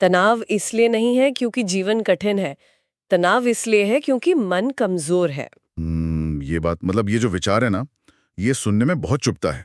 तनाव इसलिए नहीं है क्योंकि जीवन कठिन है, तनाव इसलिए है क्योंकि मन कमजोर है। ये बात मतलब ये जो विचार है ना, ये सुनने में बहुत चुभता है।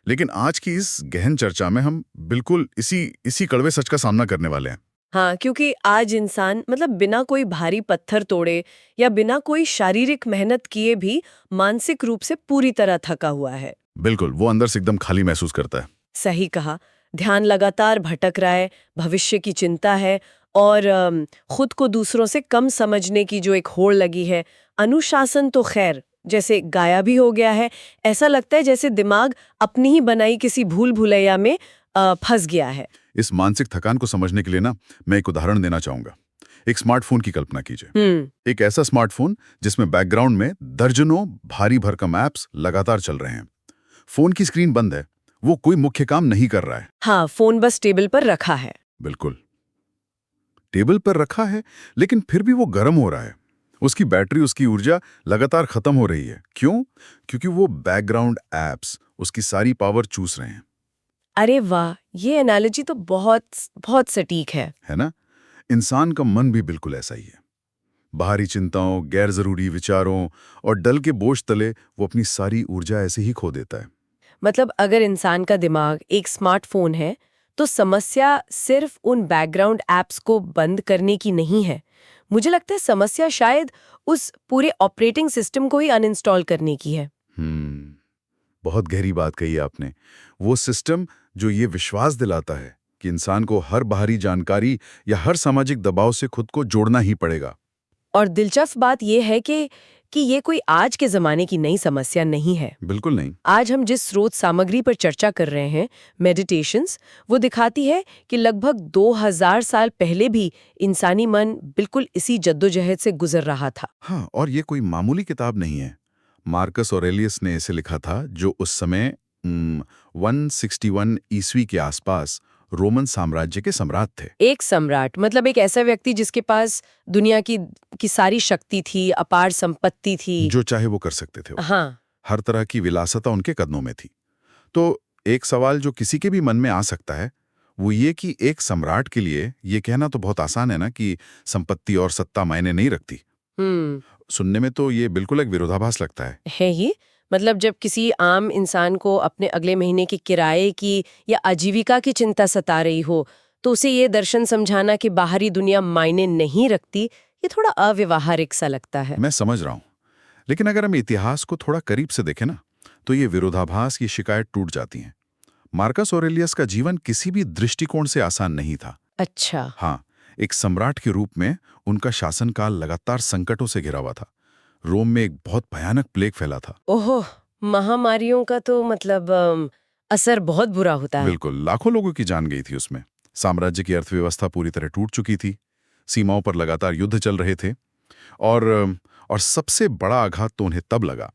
लेकिन आज की इस गहन चर्चा में हम बिल्कुल इसी इसी कड़वे सच का सामना करने वाले हैं। हाँ, क्योंकि आज इंसान मतलब बिना कोई भारी पत्थर तोड़े या बिना कोई शारीरिक मेहनत किए भी मानसिक रूप से पूरी तरह थका हुआ है। बिल्कुल, वो अंदर से एकदम खाली महसूस करता है। सही कहा। ध्यान लगातार भटक रहा है, भविष्य की चिंता है और खुद को दूसरों से कम समझने की जो एक होड़ लगी है। अनुशासन तो खैर जैसे गायब ही हो गया है। ऐसा लगता है जैसे दिमाग अपनी ही बनाई किसी भूल भुलैया में फंस गया है। इस मानसिक थकान को समझने के लिए ना, मैं एक उदाहरण देना चाहूंगा। एक स्मार्टफोन की कल्पना कीजिए। एक ऐसा स्मार्टफोन जिसमें बैकग्राउंड में दर्जनों भारी भरकम ऐप्स लगातार चल रहे हैं। फोन की स्क्रीन बंद है, वो कोई मुख्य काम नहीं कर रहा है। हाँ, फोन बस टेबल पर रखा है। बिल्कुल, टेबल पर रखा है, लेकिन फिर भी वो गर्म हो रहा है। उसकी बैटरी, उसकी ऊर्जा लगातार खत्म हो रही है। क्यों? क्योंकि वो बैकग्राउंड ऐप्स उसकी सारी पावर चूस रहे हैं। अरे वाह, ये एनालॉजी तो बहुत बहुत सटीक है ना? इंसान का मन भी बिल्कुल ऐसा ही है। बाहरी चिंताओं, गैर जरूरी विचारों और डल के बोझ तले वो अपनी सारी ऊर्जा ऐसे ही खो देता है। मतलब अगर इंसान का दिमाग एक स्मार्टफोन है, तो समस्या सिर्फ उन बैकग्राउंड ऐप्स को बंद करने की नहीं है। मुझे लगता है समस्या शायद उस पूरे ऑपरेटिंग सिस्टम को ही अनइंस्टॉल करने की है। हम्म, बहुत गहरी बात कही आपने। वो सिस्टम जो ये विश्वास दिलाता है कि इंसान को हर बाहरी जानकारी या हर सामाजिक दबाव से खुद को जोड़ना ही पड़ेगा। और दिलचस्प बात यह है कि ये कोई आज के ज़माने की नई समस्या नहीं है। बिल्कुल नहीं। आज हम जिस स्रोत सामग्री पर चर्चा कर रहे हैं, मेडिटेशंस, वो दिखाती है कि लगभग 2000 साल पहले भी इंसानी मन बिल्कुल इसी जद्दोजहद से गुजर रहा था। हाँ, और ये कोई मामूली किताब नहीं है। मार्कस ऑरेलियस ने इसे लिखा था, जो उस समय 161 ईस्वी के आसपास रोमन साम्राज्य के सम्राट थे। एक सम्राट मतलब एक ऐसा व्यक्ति जिसके पास दुनिया की सारी शक्ति थी, अपार संपत्ति थी। जो चाहे वो कर सकते थे वो। हाँ। हर तरह की विलासिता उनके कदमों में थी। तो एक सवाल जो किसी के भी मन में आ सकता है, वो ये कि एक सम्राट के लिए ये कहना तो बहुत आसान है ना कि संपत्ति और सत्ता मायने नहीं रखती। सुनने में तो ये बिल्कुल एक विरोधाभास लगता है ही। मतलब जब किसी आम इंसान को अपने अगले महीने के किराए की या आजीविका की चिंता सता रही हो, तो उसे ये दर्शन समझाना कि बाहरी दुनिया मायने नहीं रखती, ये थोड़ा अव्यवहारिक सा लगता है। मैं समझ रहा हूँ, लेकिन अगर हम इतिहास को थोड़ा करीब से देखें ना, तो ये विरोधाभास की शिकायत टूट जाती है। मार्कस ऑरेलियस का जीवन किसी भी दृष्टिकोण से आसान नहीं था। अच्छा। हाँ, एक सम्राट के रूप में उनका शासनकाल लगातार संकटों से घिरा हुआ था। रोम में एक बहुत भयानक प्लेग फैला था। ओहो, महामारियों का तो मतलब असर बहुत बुरा होता है। बिल्कुल, लाखों लोगों की जान गई थी उसमें। साम्राज्य की अर्थव्यवस्था पूरी तरह टूट चुकी थी। सीमाओं पर लगातार युद्ध चल रहे थे। और और सबसे बड़ा आघात तो उन्हें तब लगा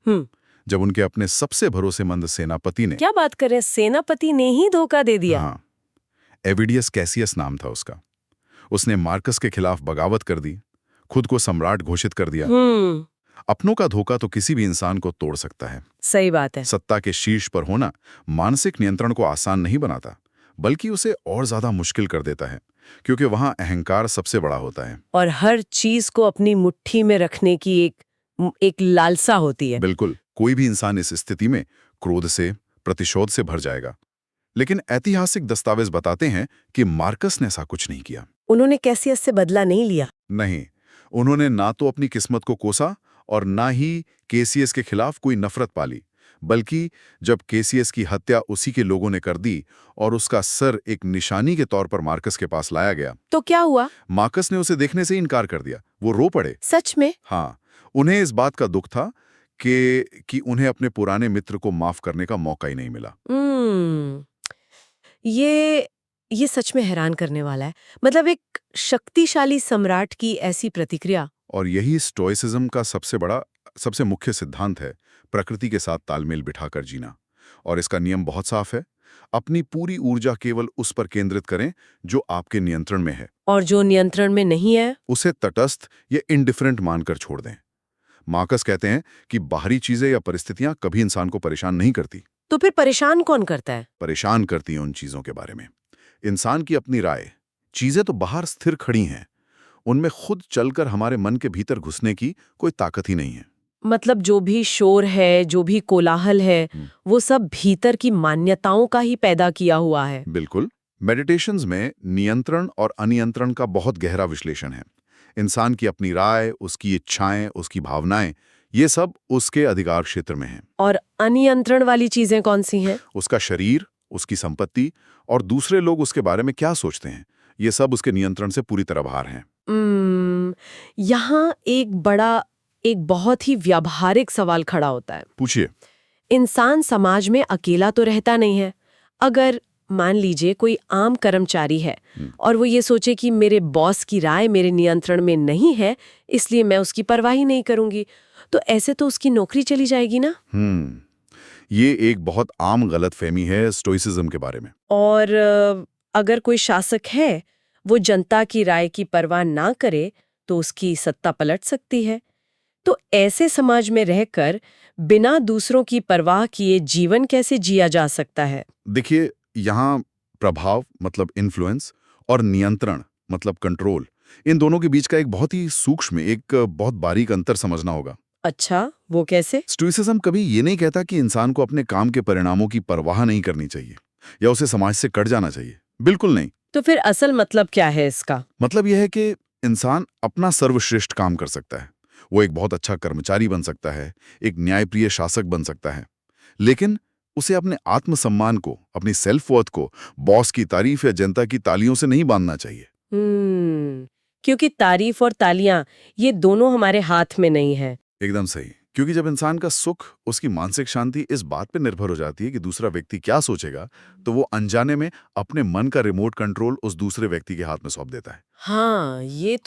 जब उनके अपने सबसे भरोसेमंद सेनापति ने। क्या बात करें, सेनापति ने ही धोखा दे दिया? हाँ, एविडियस कैसियस नाम था उसका। उसने मार्कस के खिलाफ बगावत कर दी, खुद को सम्राट घोषित कर दिया। अपनों का धोखा तो किसी भी इंसान को तोड़ सकता है। सही बात है। सत्ता के शीर्ष पर होना मानसिक नियंत्रण को आसान नहीं बनाता, बल्कि उसे और ज्यादा मुश्किल कर देता है, क्योंकि वहां अहंकार सबसे बड़ा होता है। और हर चीज को अपनी मुट्ठी में रखने की एक लालसा होती है। बिल्कुल, कोई भी इंसान इस स्थिति में क्रोध से, प्रतिशोध से भर जाएगा। लेकिन ऐतिहासिक दस्तावेज बताते हैं कि मार्कस ने ऐसा कुछ नहीं किया। उन्होंने कैसियस से बदला नहीं लिया? नहीं, उन्होंने ना तो अपनी किस्मत को कोसा और ना ही केसीएस के खिलाफ कोई नफरत पाली, बल्कि जब केसीएस की हत्या उसी के लोगों ने कर दी और उसका सर एक निशानी के तौर पर मार्कस के पास लाया गया, तो क्या हुआ? मार्कस ने उसे देखने से इनकार कर दिया। वो रो पड़े। सच में? हाँ, उन्हें इस बात का दुख था कि उन्हें अपने पुराने मित्र को माफ करने का मौका ही नहीं मिला। ये सच में हैरान करने वाला है। मतलब एक शक्तिशाली सम्राट की ऐसी प्रतिक्रिया। और यही स्टोइसिज्म का सबसे मुख्य सिद्धांत है, प्रकृति के साथ तालमेल बिठाकर जीना। और इसका नियम बहुत साफ है, अपनी पूरी ऊर्जा केवल उस पर केंद्रित करें जो आपके नियंत्रण में है। और जो नियंत्रण में नहीं है, उसे तटस्थ या इंडिफरेंट मानकर छोड़ दें। मार्कस कहते हैं कि बाहरी चीजें या परिस्थितियां कभी इंसान को परेशान नहीं करती। तो फिर परेशान कौन करता है? परेशान करती हैं उन चीजों के बारे में इंसान की अपनी राय चीजें तो बाहर स्थिर खड़ी हैं, उनमें खुद चलकर हमारे मन के भीतर घुसने की कोई ताकत ही नहीं है। मतलब जो भी शोर है, जो भी कोलाहल है, वो सब भीतर की मान्यताओं का ही पैदा किया हुआ है। बिल्कुल। मेडिटेशंस में नियंत्रण और अनियंत्रण का बहुत गहरा विश्लेषण है। इंसान की अपनी राय, उसकी इच्छाएं, उसकी भावनाएं, ये सब उसके अधिकार क्षेत्र में हैं। और अनियंत्रण वाली चीजें कौन सी हैं? उसका शरीर, उसकी संपत्ति और दूसरे लोग उसके बारे में क्या सोचते हैं, ये सब उसके नियंत्रण से पूरी तरह बाहर हैं। यहाँ एक बहुत ही व्यावहारिक सवाल खड़ा होता है। पूछिए। इंसान समाज में अकेला तो रहता नहीं है। अगर मान लीजिए कोई आम कर्मचारी है और वो ये सोचे कि मेरे बॉस की राय मेरे नियंत्रण में नहीं है, इसलिए मैं उसकी परवाह ही नहीं करूंगी, तो ऐसे तो उसकी नौकरी चली जाएगी ना। ये एक बहुत आम गलतफहमी है स्टोइसिज्म के बारे में। और अगर कोई शासक है, वो जनता की राय की परवाह ना करे, तो उसकी सत्ता पलट सकती है। तो ऐसे समाज में रहकर बिना दूसरों की परवाह किए जीवन कैसे जिया जा सकता है? देखिए, यहाँ प्रभाव मतलब इन्फ्लुएंस और नियंत्रण मतलब कंट्रोल, इन दोनों के बीच का एक बहुत ही सूक्ष्म, एक बहुत बारीक अंतर समझना होगा। अच्छा, वो कैसे? स्टोइसिज्म कभी ये नहीं कहता कि इंसान को अपने काम के परिणामों की परवाह नहीं करनी चाहिए या उसे समाज से कट जाना चाहिए। बिल्कुल नहीं। तो फिर असल मतलब क्या है इसका? मतलब यह है कि इंसान अपना सर्वश्रेष्ठ काम कर सकता है। वो एक बहुत अच्छा कर्मचारी बन सकता है, एक न्यायप्रिय शासक बन सकता है, लेकिन उसे अपने आत्मसम्मान को, अपनी सेल्फ वर्थ को बॉस की तारीफ या जनता की तालियों से नहीं बांधना चाहिए। क्योंकि तारीफ और तालियां, ये दोनों हमारे हाथ में नहीं है। एकदम सही। क्योंकि जब इंसान का सुख, उसकी मानसिक शांति इस बात पर निर्भर हो जाती है कि दूसरा व्यक्ति क्या सोचेगा, तो वो अनजाने में अपने मन का रिमोट कंट्रोल उस दूसरे व्यक्ति के हाथ में सौंप देता है। हाँ, ये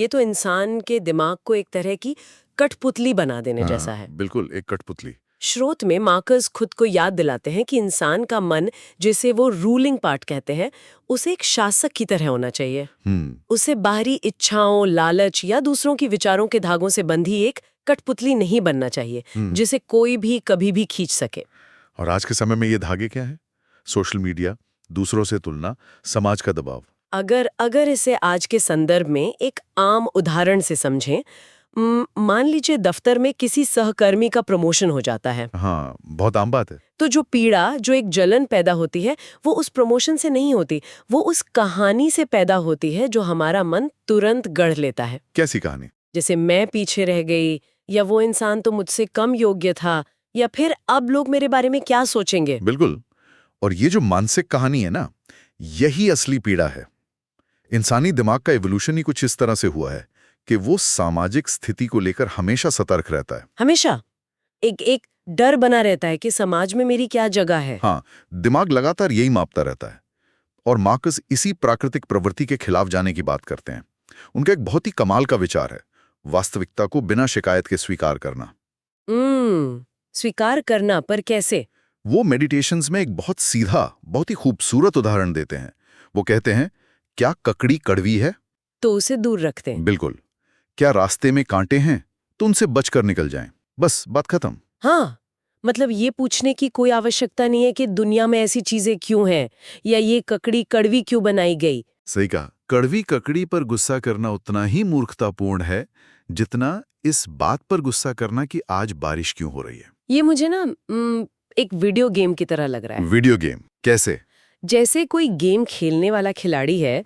तो इंसान के दिमाग को एक तरह की कठपुतली बना देने जैसा है। बिल्कुल, एक कठपुतली। स्रोत में मार्कस खुद को याद दिलाते हैं कि इंसान का मन, जिसे वो रूलिंग पार्ट कहते हैं, उसे एक शासक की तरह होना चाहिए। उसे बाहरी इच्छाओं, लालच या दूसरों की विचारों के धागों से बंधी एक कठपुतली नहीं बनना चाहिए, जिसे कोई भी कभी भी खींच सके। और आज के समय में ये धागे क्या है? सोशल मीडिया, दूसरों से तुलना, समाज का दबाव। अगर इसे आज के संदर्भ में एक आम उदाहरण से समझें, मान लीजिए दफ्तर में किसी सहकर्मी का प्रमोशन हो जाता है। हाँ, बहुत आम बात है। तो जो पीड़ा, जो एक जलन पैदा होती है, वो उस प्रमोशन से नहीं होती, वो उस कहानी से पैदा होती है जो हमारा मन तुरंत गढ़ लेता है। कैसी कहानी? जैसे मैं पीछे रह गई, या वो इंसान तो मुझसे कम योग्य था, या फिर अब लोग मेरे बारे में क्या सोचेंगे। बिल्कुल। और ये जो मानसिक कहानी है ना, यही असली पीड़ा है। इंसानी दिमाग का इवोल्यूशन ही कुछ इस तरह से हुआ है कि वो सामाजिक स्थिति को लेकर हमेशा सतर्क रहता है। हमेशा एक डर बना रहता है कि समाज में मेरी क्या जगह है। हाँ, दिमाग लगातार यही मापता रहता है। और मार्कस इसी प्राकृतिक प्रवृत्ति के खिलाफ जाने की बात करते हैं। उनका एक बहुत ही कमाल का विचार है, वास्तविकता को बिना शिकायत के स्वीकार करना। स्वीकार करना, पर कैसे? वो मेडिटेशंस में एक बहुत सीधा, बहुत ही खूबसूरत उदाहरण देते हैं। वो कहते हैं, क्या ककड़ी कड़वी है तो उसे दूर रखते हैं। बिल्कुल। क्या रास्ते में कांटे हैं तो उनसे बचकर निकल जाएं। बस बात खत्म। हाँ, मतलब ये पूछने की कोई आवश्यकता नहीं है कि दुनिया में ऐसी चीजें क्यों हैं, या ये ककड़ी कड़वी क्यों बनाई गई। सही कहा। कड़वी ककड़ी पर गुस्सा करना उतना ही मूर्खतापूर्ण है जितना इस बात पर गुस्सा करना कि आज बारिश क्यों हो रही है। ये मुझे ना एक वीडियो गेम की तरह लग रहा है। वीडियो गेम कैसे? जैसे कोई गेम खेलने वाला खिलाड़ी है,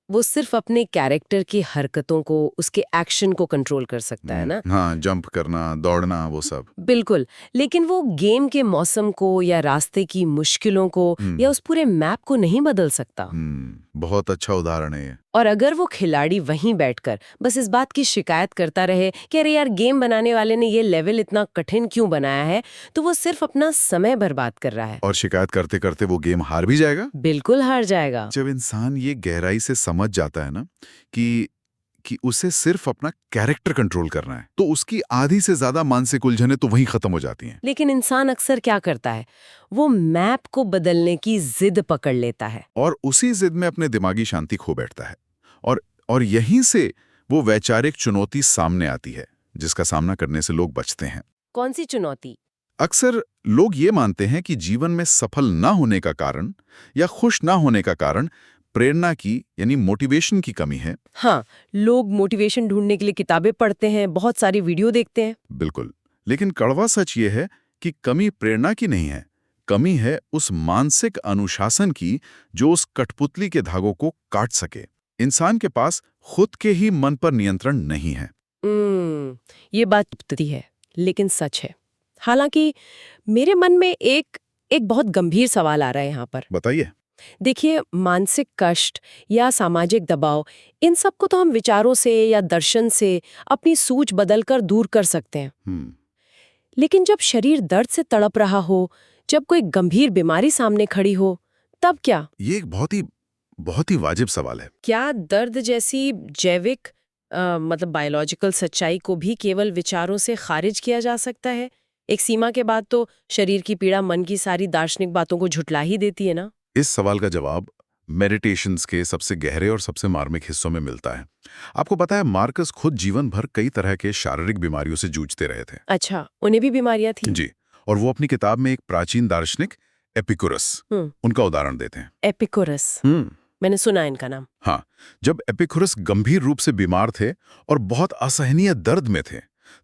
वो सिर्फ अपने कैरेक्टर की हरकतों को, उसके एक्शन को कंट्रोल कर सकता है ना। हाँ, जंप करना, दौड़ना, वो सब। बिल्कुल। लेकिन वो गेम के मौसम को, या रास्ते की मुश्किलों को, या उस पूरे मैप को नहीं बदल सकता। बहुत अच्छा उदाहरण है ये। और अगर वो खिलाड़ी वहीं बैठकर बस इस बात की शिकायत करता रहे कि अरे यार, गेम बनाने वाले ने ये लेवल इतना कठिन क्यों बनाया है, तो वो सिर्फ अपना समय बर्बाद कर रहा है। और शिकायत करते करते वो गेम हार भी जाएगा। बिल्कुल हार जाएगा। जब इंसान ये गहराई से समझ जाता है ना कि उसे सिर्फ अपना कैरेक्टर कंट्रोल करना है, तो उसकी आधी से ज्यादा मानसिक उलझनें तो वहीं खत्म हो जाती हैं। लेकिन इंसान अक्सर क्या करता है, वो मैप को बदलने की जिद पकड़ लेता है, और उसी जिद में अपने दिमागी शांति खो बैठता है। और यहीं से वो वैचारिक चुनौती सामने आती है, जिसका सामना करने से लोग बचते हैं। कौन सी चुनौती? अक्सर लोग ये मानते हैं कि जीवन में सफल ना होने का कारण या खुश ना होने का कारण प्रेरणा की यानी मोटिवेशन की कमी है। हाँ, लोग मोटिवेशन ढूंढने के लिए किताबें पढ़ते हैं, बहुत सारी वीडियो देखते हैं। बिल्कुल। लेकिन कड़वा सच ये है कि कमी प्रेरणा की नहीं है, कमी है उस मानसिक अनुशासन की जो उस कठपुतली के धागों को काट सके। इंसान के पास खुद के ही मन पर नियंत्रण नहीं है। ये बात टूटती है, लेकिन सच है। हालांकि मेरे मन में एक बहुत गंभीर सवाल आ रहा है यहाँ पर। बताइए। देखिए, मानसिक कष्ट या सामाजिक दबाव, इन सब को तो हम विचारों से या दर्शन से अपनी सूझ बदलकर दूर कर सकते हैं। लेकिन जब शरीर दर्द से तड़प रहा हो, जब कोई गंभीर बीमारी सामने खड़ी हो, तब क्या? ये एक बहुत ही वाजिब सवाल है। क्या दर्द जैसी जैविक मतलब बायोलॉजिकल सच्चाई को भी केवल विचारों से खारिज किया जा सकता है? एक सीमा के बाद तो शरीर की पीड़ा मन की सारी दार्शनिक बातों को झुठला ही देती है ना? इस सवाल का जवाब मेडिटेशंस के सबसे गहरे और सबसे मार्मिक हिस्सों में मिलता है। आपको पता है, मार्कस खुद जीवन भर कई तरह के शारीरिक बीमारियों से जूझते रहे थे। अच्छा, उन्हें भी बीमारियां थी? जी, और वो अपनी किताब में एक प्राचीन दार्शनिक एपिकुरस उनका उदाहरण देते हैं। एपिकुरस, मैंने सुना इनका नाम। हाँ, जब एपिकुरस गंभीर रूप से बीमार थे और बहुत असहनीय दर्द में थे,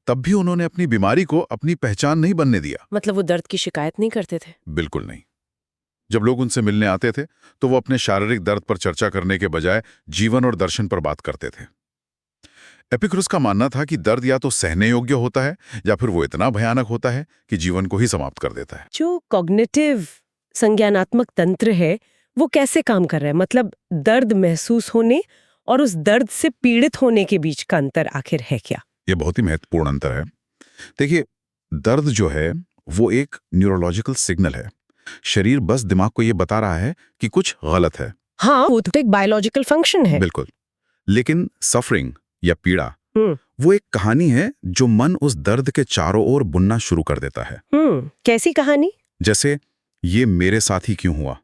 तब भी उन्होंने अपनी बीमारी को अपनी पहचान नहीं बनने दिया। मतलब वो दर्द की शिकायत नहीं करते थे? बिल्कुल नहीं। जब लोग उनसे मिलने आते थे तो वो अपने शारीरिक दर्द पर चर्चा करने के बजाय जीवन और दर्शन पर बात करते थे। एपिकुरस का मानना था कि दर्द या तो सहने योग्य होता है या फिर वो इतना भयानक होता है कि जीवन को ही समाप्त कर देता है। जो कॉग्निटिव संज्ञानात्मक तंत्र है, वो कैसे काम कर रहा है? मतलब दर्द महसूस होने और उस दर्द से पीड़ित होने के बीच का अंतर आखिर है क्या? ये बहुत ही महत्वपूर्ण अंतर है। देखिए, दर्द जो है वो एक न्यूरोलॉजिकल सिग्नल है। शरीर बस दिमाग को ये बता रहा है कि कुछ गलत है। हाँ, वो तो एक बायोलॉजिकल फंक्शन है। बिल्कुल। लेकिन सफरिंग या पीड़ा वो एक कहानी है जो मन उस दर्द के चारों ओर बुनना शुरू कर देता है। कैसी कहानी? जैसे, ये मेरे साथ ही क्यों हुआ,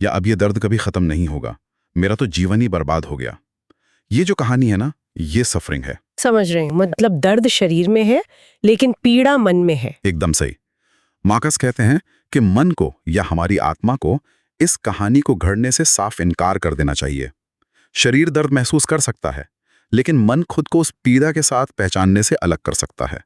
या अब ये दर्द कभी खत्म नहीं होगा, मेरा तो जीवन ही बर्बाद हो गया। ये जो कहानी है ना, ये सफरिंग है। समझ रहे हैं, मतलब दर्द शरीर में है लेकिन पीड़ा मन में है। एकदम सही। मार्कस कहते हैं कि मन को या हमारी आत्मा को इस कहानी को घड़ने से साफ इनकार कर देना चाहिए। शरीर दर्द महसूस कर सकता है, लेकिन मन खुद को उस पीड़ा के साथ पहचानने से अलग कर सकता है।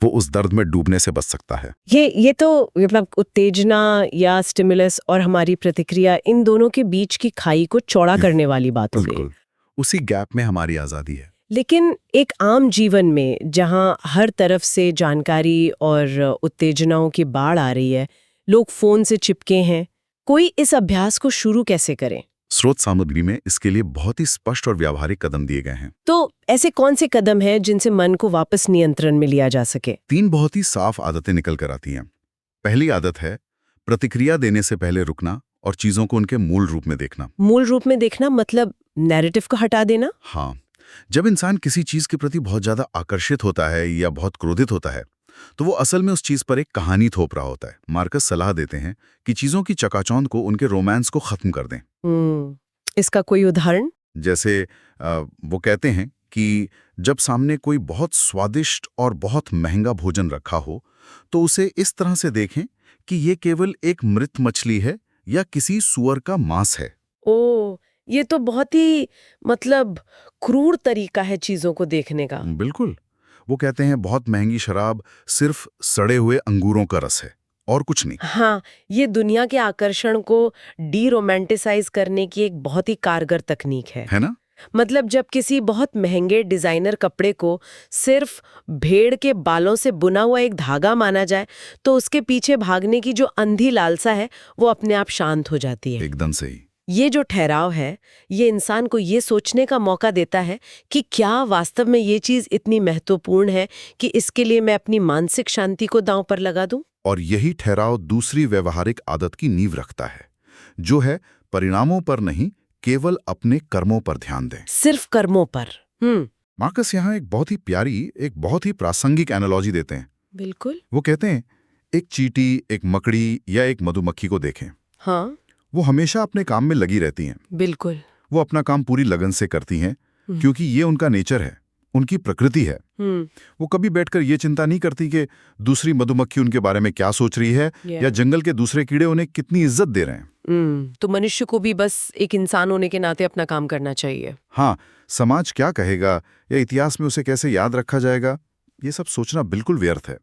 वो उस दर्द में डूबने से बच सकता है। ये तो मतलब उत्तेजना या स्टिमुलस और हमारी प्रतिक्रिया, इन दोनों के बीच की खाई को चौड़ा करने वाली बात हो गई। बिल्कुल, उसी गैप में हमारी आजादी है। लेकिन एक आम जीवन में जहां हर तरफ से जानकारी और उत्तेजनाओं की बाढ़ आ रही है, लोग फोन से चिपके हैं, कोई इस अभ्यास को शुरू कैसे करे? स्रोत सामग्री में इसके लिए बहुत ही स्पष्ट और व्यावहारिक कदम दिए गए हैं। तो ऐसे कौन से कदम हैं जिनसे मन को वापस नियंत्रण में लिया जा सके? 3 बहुत ही साफ आदतें निकल कर आती हैं। पहली आदत है प्रतिक्रिया देने से पहले रुकना और चीजों को उनके मूल रूप में देखना। मूल रूप में देखना मतलब नैरेटिव को हटा देना? हाँ, जब इंसान किसी चीज के प्रति बहुत ज्यादा आकर्षित होता है या बहुत क्रोधित होता है, तो वो असल में उस चीज पर एक कहानी थोप रहा होता है। मार्कस सलाह देते हैं कि चीजों की चकाचौंध को, उनके रोमांस को खत्म कर दें। इसका कोई उदाहरण? जैसे वो कहते हैं कि जब सामने कोई बहुत स्वादिष्ट और बहुत महंगा भोजन रखा हो, तो उसे इस तरह से देखें कि ये केवल एक मृत मछली है या किसी सूअर का मांस है। ओह, ये तो बहुत ही मतलब क्रूर तरीका है चीजों को देखने का। बिल्कुल। वो कहते हैं बहुत महंगी शराब सिर्फ सड़े हुए अंगूरों का रस है और कुछ नहीं। हाँ, ये दुनिया के आकर्षण को डी-रोमांटिसाइज करने की एक बहुत ही कारगर तकनीक है ना? मतलब जब किसी बहुत महंगे डिजाइनर कपड़े को सिर्फ भेड़ के बालों से बुना हुआ एक धागा माना जाए, तो उसके पीछे भागने की जो अंधी लालसा है वो अपने आप शांत हो जाती है। एकदम सही। ये जो ठहराव है, ये इंसान को ये सोचने का मौका देता है कि क्या वास्तव में ये चीज इतनी महत्वपूर्ण है कि इसके लिए मैं अपनी मानसिक शांति को दांव पर लगा दूं। और यही ठहराव दूसरी व्यवहारिक आदत की नींव रखता है, जो है परिणामों पर नहीं, केवल अपने कर्मों पर ध्यान दें। सिर्फ कर्मों पर। मार्कस यहाँ एक बहुत ही प्रासंगिक एनालॉजी देते हैं। बिल्कुल। वो कहते हैं, एक चींटी, एक मकड़ी या एक मधुमक्खी को देखें। हाँ, वो हमेशा अपने काम में लगी रहती हैं। बिल्कुल। वो अपना काम पूरी लगन से करती हैं क्योंकि ये उनका नेचर है। उनकी प्रकृति है। वो कभी बैठकर ये चिंता नहीं करती कि दूसरी मधुमक्खी उनके बारे में क्या सोच रही है या जंगल के दूसरे कीड़े उन्हें कितनी इज्जत दे रहे हैं। तो मनुष्य को भी बस एक इंसान होने के नाते अपना काम करना चाहिए। हाँ, समाज क्या कहेगा या इतिहास में उसे कैसे याद रखा जाएगा, ये सब सोचना बिल्कुल व्यर्थ है।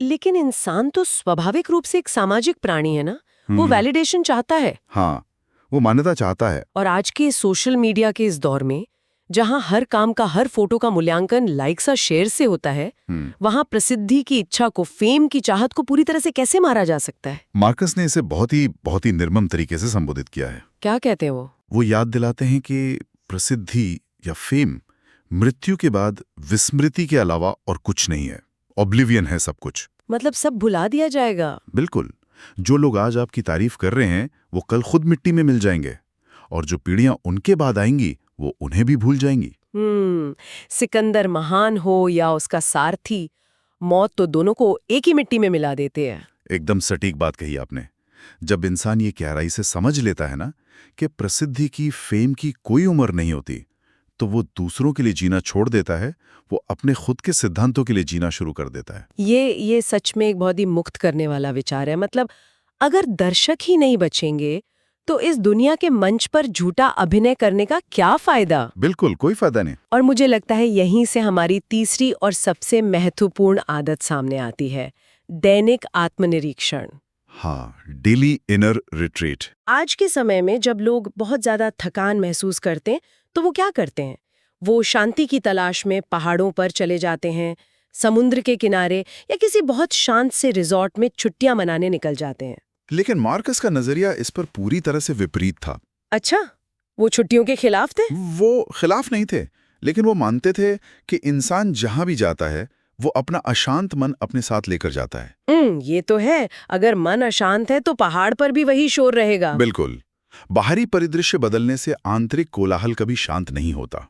लेकिन इंसान तो स्वाभाविक रूप से एक सामाजिक प्राणी है ना। वो वैलिडेशन चाहता है। हाँ, वो मान्यता चाहता है। और आज के सोशल मीडिया के इस दौर में जहां हर काम का, हर फोटो का मूल्यांकन लाइक्स और शेयर से होता है, वहां प्रसिद्धि की इच्छा को, फेम की चाहत को पूरी तरह से कैसे मारा जा सकता है? मार्कस ने इसे बहुत ही निर्मम तरीके से संबोधित किया है। क्या कहते हैं वो? वो याद दिलाते हैं कि प्रसिद्धि या फेम मृत्यु के बाद विस्मृति के अलावा और कुछ नहीं है। ऑब्लिवियन है सब कुछ। मतलब सब भुला दिया जाएगा? बिल्कुल। जो लोग आज आपकी तारीफ कर रहे हैं वो कल खुद मिट्टी में मिल जाएंगे, और जो पीढ़ियां उनके बाद आएंगी वो उन्हें भी भूल जाएंगी। सिकंदर महान हो या उसका सारथी, मौत तो दोनों को एक ही मिट्टी में मिला देते हैं। एकदम सटीक बात कही आपने। जब इंसान ये गहराई से समझ लेता है ना कि प्रसिद्धि की, फेम की कोई उम्र नहीं होती, तो वो दूसरों के लिए जीना छोड़ देता है, वो अपने खुद के सिद्धांतों के लिए जीना शुरू कर देता है। ये सच में एक बहुत ही मुक्त करने वाला विचार है। मतलब अगर दर्शक ही नहीं बचेंगे तो इस दुनिया के मंच पर झूठा अभिनय करने का क्या फायदा? बिल्कुल कोई फायदा नहीं। और मुझे लगता है यहीं से हमारी तीसरी और सबसे महत्वपूर्ण आदत सामने आती है, दैनिक आत्मनिरीक्षण। हाँ, डेली इनर रिट्रीट। आज के समय में जब लोग बहुत ज्यादा थकान महसूस करते हैं तो वो क्या करते हैं? वो शांति की तलाश में पहाड़ों पर चले जाते हैं, समुद्र के किनारे या किसी बहुत शांत से रिजॉर्ट में छुट्टियां मनाने निकल जाते हैं। लेकिन मार्कस का नजरिया इस पर पूरी तरह से विपरीत था। अच्छा, वो छुट्टियों के खिलाफ थे? वो खिलाफ नहीं थे, लेकिन वो मानते थे कि इंसान जहां भी जाता है वो अपना अशांत मन अपने साथ लेकर जाता है। ये तो है। अगर मन अशांत है तो पहाड़ पर भी वही शोर रहेगा। बिल्कुल। बाहरी परिदृश्य बदलने से आंतरिक कोलाहल कभी शांत नहीं होता।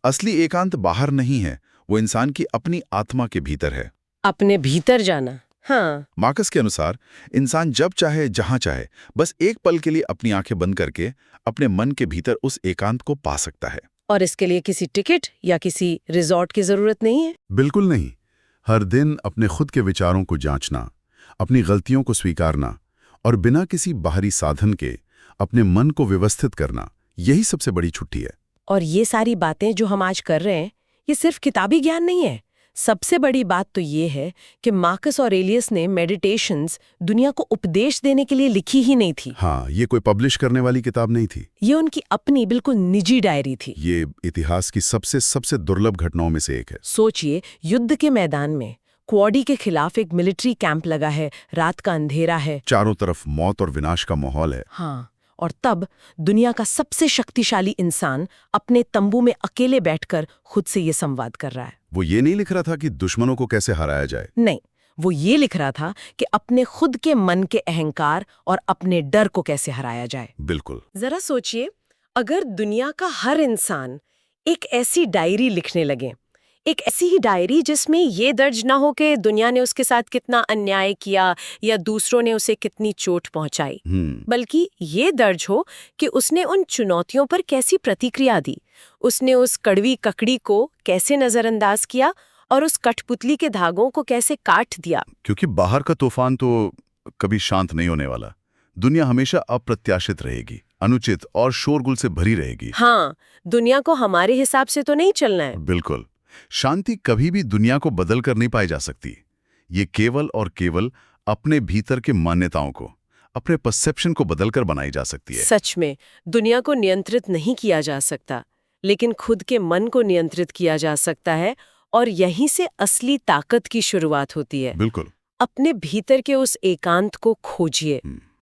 असली एकांत बाहर नहीं है, वो इंसान की अपनी आत्मा के भीतर है। अपने भीतर जाना। हाँ। मार्कस के अनुसार इंसान जब चाहे, जहां चाहे, बस एक पल के लिए अपनी आंखें बंद करके अपने मन के भीतर उस एकांत को पा सकता है। और इसके लिए किसी टिकट या किसी रिजॉर्ट की जरूरत नहीं है? बिल्कुल नहीं। हर दिन अपने खुद के विचारों को जांचना, अपनी गलतियों को स्वीकारना और बिना किसी बाहरी साधन के अपने मन को व्यवस्थित करना, यही सबसे बड़ी छुट्टी है। और ये सारी बातें जो हम आज कर रहे हैं, ये सिर्फ किताबी ज्ञान नहीं है। सबसे बड़ी बात तो ये है कि मार्कस ऑरेलियस ने मेडिटेशंस दुनिया को उपदेश देने के लिए लिखी ही नहीं थी। हाँ, ये कोई पब्लिश करने वाली किताब नहीं थी। ये उनकी अपनी बिल्कुल निजी डायरी थी। ये इतिहास की सबसे दुर्लभ घटनाओं में से एक है। सोचिए, युद्ध के मैदान में क्वाडी के खिलाफ एक मिलिट्री कैंप लगा है, रात का अंधेरा है, चारों तरफ मौत और विनाश का माहौल है। हाँ, और तब दुनिया का सबसे शक्तिशाली इंसान अपने तंबू में अकेले बैठकर खुद से ये संवाद कर रहा है। वो ये नहीं लिख रहा था कि दुश्मनों को कैसे हराया जाए। नहीं, वो ये लिख रहा था कि अपने खुद के मन के अहंकार और अपने डर को कैसे हराया जाए। बिल्कुल। जरा सोचिए, अगर दुनिया का हर इंसान एक ऐसी डायरी लिखने लगे, एक ऐसी ही डायरी जिसमें ये दर्ज ना हो कि दुनिया ने उसके साथ कितना अन्याय किया या दूसरों ने उसे कितनी चोट पहुंचाई, बल्कि ये दर्ज हो कि उसने उन चुनौतियों पर कैसी प्रतिक्रिया दी, उसने उस कड़वी ककड़ी को कैसे नजरअंदाज किया और उस कठपुतली के धागों को कैसे काट दिया। क्योंकि बाहर का तूफान तो कभी शांत नहीं होने वाला। दुनिया हमेशा अप्रत्याशित रहेगी, अनुचित और शोरगुल से भरी रहेगी। हाँ, दुनिया को हमारे हिसाब से तो नहीं चलना है। बिल्कुल। शांति कभी भी दुनिया को बदल कर नहीं पाई जा सकती। ये केवल और केवल अपने भीतर के मान्यताओं को, अपने परसेप्शन को बदलकर बनाई जा सकती है। सच में दुनिया को नियंत्रित नहीं किया जा सकता, लेकिन खुद के मन को नियंत्रित किया जा सकता है, और यहीं से असली ताकत की शुरुआत होती है। बिल्कुल। अपने भीतर के उस एकांत को खोजिए।